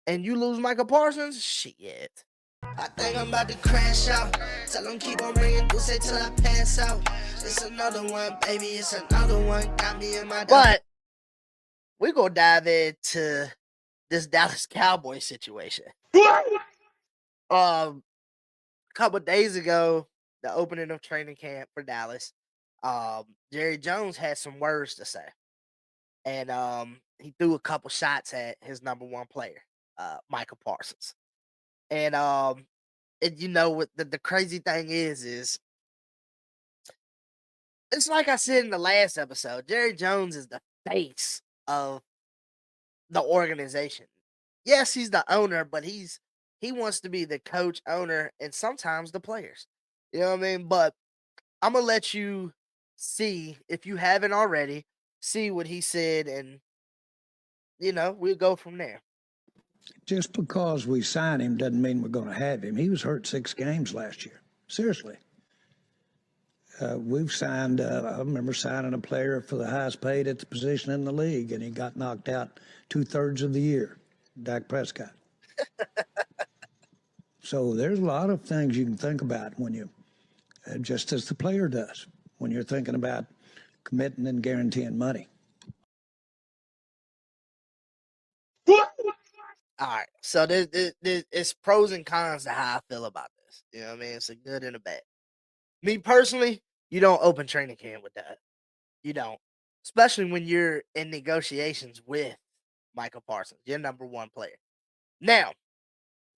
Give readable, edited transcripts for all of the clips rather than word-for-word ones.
and you lose Michael Parsons, shit. I think I'm about to crash out. Tell them keep on ringing, do say till I pass out. It's another one, baby, it's another one. Got me in my But we're going to dive into this Dallas Cowboys situation. A couple days ago, the opening of training camp for Dallas, Jerry Jones had some words to say. And he threw a couple shots at his number one player, Michael Parsons. And what the crazy thing is it's like I said in the last episode, Jerry Jones is the face of the organization. Yes, he's the owner, but he wants to be the coach, owner, and sometimes the players. You know what I mean? But I'm gonna let you see, if you haven't already, see what he said, and we'll go from there. Just because we sign him doesn't mean we're going to have him. He was hurt 6 games last year. Seriously. We've signed, I remember signing a player for the highest paid at the position in the league, and he got knocked out 2/3 of the year, Dak Prescott. So there's a lot of things you can think about when you, just as the player does, when you're thinking about committing and guaranteeing money. All right. So it's pros and cons to how I feel about this. You know what I mean? It's a good and a bad. Me personally, you don't open training camp with that. You don't. Especially when you're in negotiations with Michael Parsons, your number one player. Now,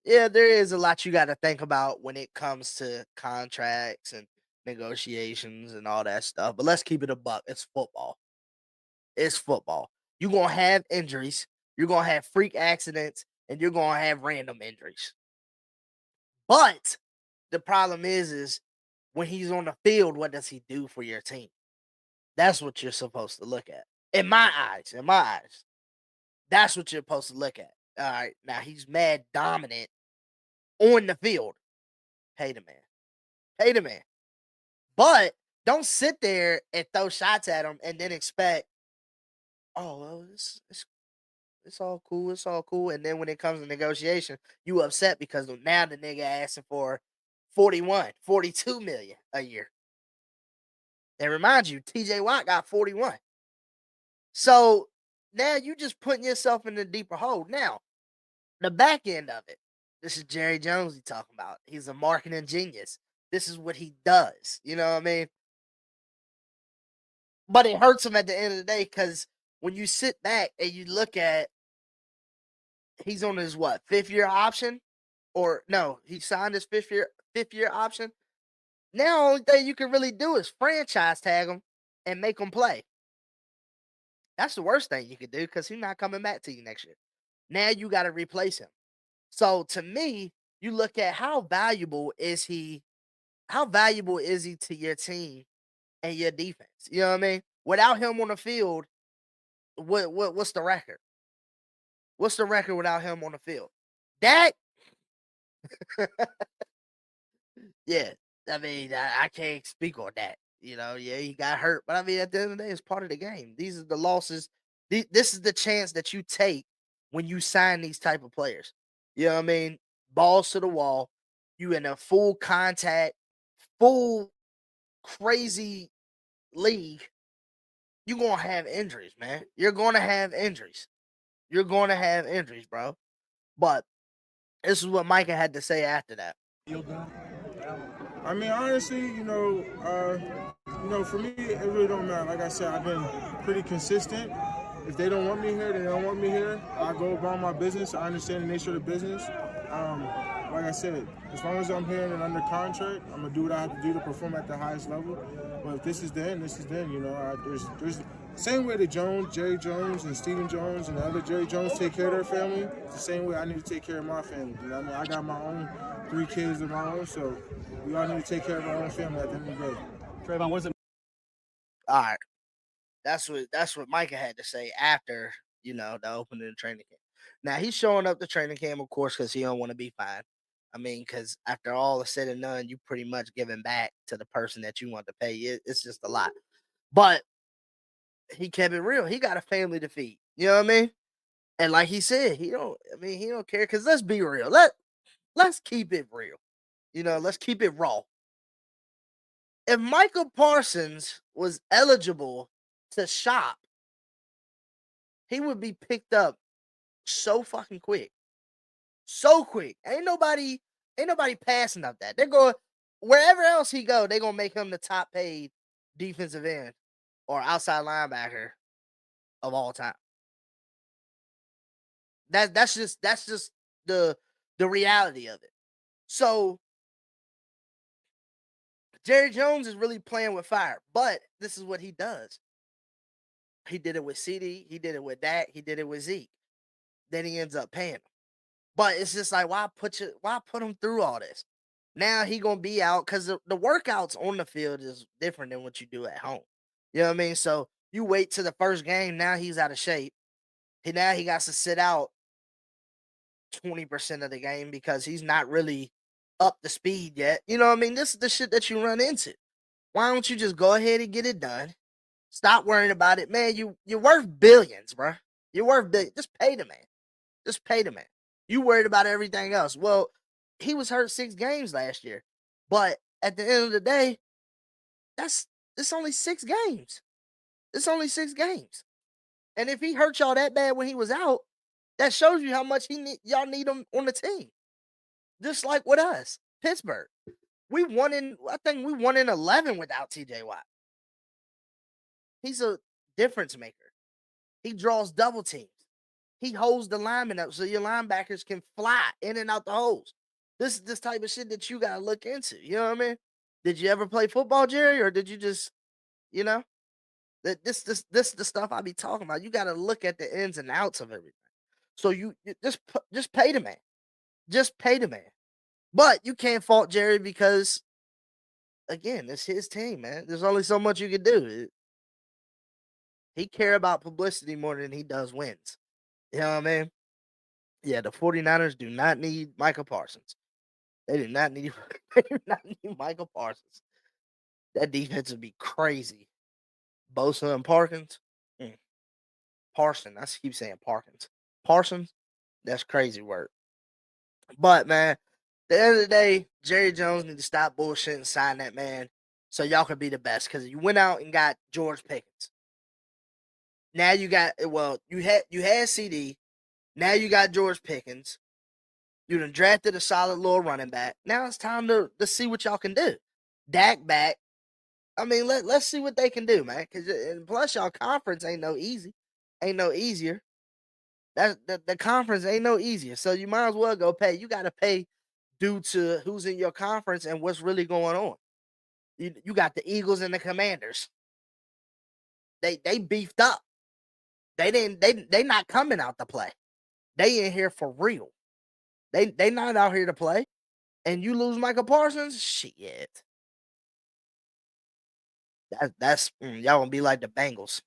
yeah, there is a lot you got to think about when it comes to contracts and negotiations and all that stuff. But let's keep it a buck. It's football. It's football. You're going to have injuries. You're going to have freak accidents, and you're going to have random injuries. But the problem is when he's on the field, what does he do for your team? That's what you're supposed to look at. In my eyes, that's what you're supposed to look at. All right. Now he's mad dominant on the field. Pay the man. Pay the man. But don't sit there and throw shots at him and then expect, oh, well, it's all cool. It's all cool. And then when it comes to negotiation, you upset because now the nigga asking for 41, 42 million a year. And remind you, TJ Watt got 41. So now you just putting yourself in a deeper hole. Now, the back end of it, this is Jerry Jones he talking about. He's a marketing genius. This is what he does. You know what I mean? But it hurts him at the end of the day because when you sit back and you look at, he's on his what, 5th-year option? Or no, he signed his fifth year option. Now, only thing you can really do is franchise tag him and make him play. That's the worst thing you could do because he's not coming back to you next year. Now you got to replace him. So to me, you look at how valuable is he to your team and your defense? You know what I mean? Without him on the field, what's the record? What's the record without him on the field? Dak, yeah. I mean, I can't speak on that. Yeah, he got hurt, but I mean, at the end of the day, it's part of the game. These are the losses. This is the chance that you take when you sign these type of players. You know what I mean? Balls to the wall. You in a full contact, full crazy league. You're gonna have injuries, man. You're gonna have injuries. You're gonna have injuries, bro. But this is what Micah had to say after that. I mean, honestly, for me, it really don't matter. Like I said, I've been pretty consistent. If they don't want me here, they don't want me here. I go about my business. I understand the nature of the business. Like I said, as long as I'm here and under contract, I'm gonna do what I have to do to perform at the highest level. But if this is the end, this is the end. There's same way that Jerry Jones and Stephen Jones and the other Jerry Jones take care of their family. It's the same way I need to take care of my family. You know what I mean? I got my own 3 kids of my own, so we all need to take care of our own family at the end of the day. Trayvon, what is it? All right. That's what Micah had to say after, the opening of the training camp. Now he's showing up to training camp, of course, because he don't want to be fined. I mean, because after all is said and done, you pretty much giving back to the person that you want to pay. It's just a lot. But he kept it real. He got a family to feed. You know what I mean? And like he said, he don't care. Cause let's be real. Let's keep it real. Let's keep it raw. If Michael Parsons was eligible to shop, he would be picked up so fucking quick. So quick. Ain't nobody passing up that. They're going wherever else he go, they're gonna make him the top paid defensive end or outside linebacker of all time. That's just the reality of it. So Jerry Jones is really playing with fire, but this is what he does. He did it with CD, he did it with Dak, he did it with Zeke. Then he ends up paying him. But it's just like, why put him through all this? Now he gonna be out because the workouts on the field is different than what you do at home. You know what I mean? So you wait to the first game. Now he's out of shape. Now he got to sit out 20% of the game because he's not really up to speed yet. You know what I mean? This is the shit that you run into. Why don't you just go ahead and get it done? Stop worrying about it, man. You're worth billions, bro. You're worth billions. Just pay the man. Just pay the man. You worried about everything else. Well, he was hurt 6 games last year, but at the end of the day, it's only 6 games. It's only 6 games. And if he hurt y'all that bad when he was out, that shows you how much y'all need him on the team. Just like with us, Pittsburgh. I think we won in 11 without TJ Watt. He's a difference maker. He draws double teams. He holds the linemen up so your linebackers can fly in and out the holes. This is this type of shit that you gotta look into. You know what I mean? Did you ever play football, Jerry, or did you just, that this the stuff I be talking about? You gotta look at the ins and outs of everything. So you just pay the man, just pay the man. But you can't fault Jerry because, again, it's his team, man. There's only so much you can do. He care about publicity more than he does wins. You know what I mean? Yeah, the 49ers do not need Michael Parsons. They do not need they do not need Michael Parsons. That defense would be crazy. Bosa and Parkins. Parson. I keep saying Parkins. Parsons. That's crazy work. But man, at the end of the day, Jerry Jones need to stop bullshit and sign that man so y'all can be the best. Because you went out and got George Pickens. Now you got you had CD. Now you got George Pickens. You done drafted a solid little running back. Now it's time to see what y'all can do. Dak back. I mean, let's see what they can do, man. And plus, y'all conference ain't no easier. The conference ain't no easier. So you might as well go pay. You got to pay due to who's in your conference and what's really going on. You got the Eagles and the Commanders. They beefed up. They not coming out to play. They in here for real. They not out here to play. And you lose Michael Parsons? Shit. That's y'all gonna be like the Bengals.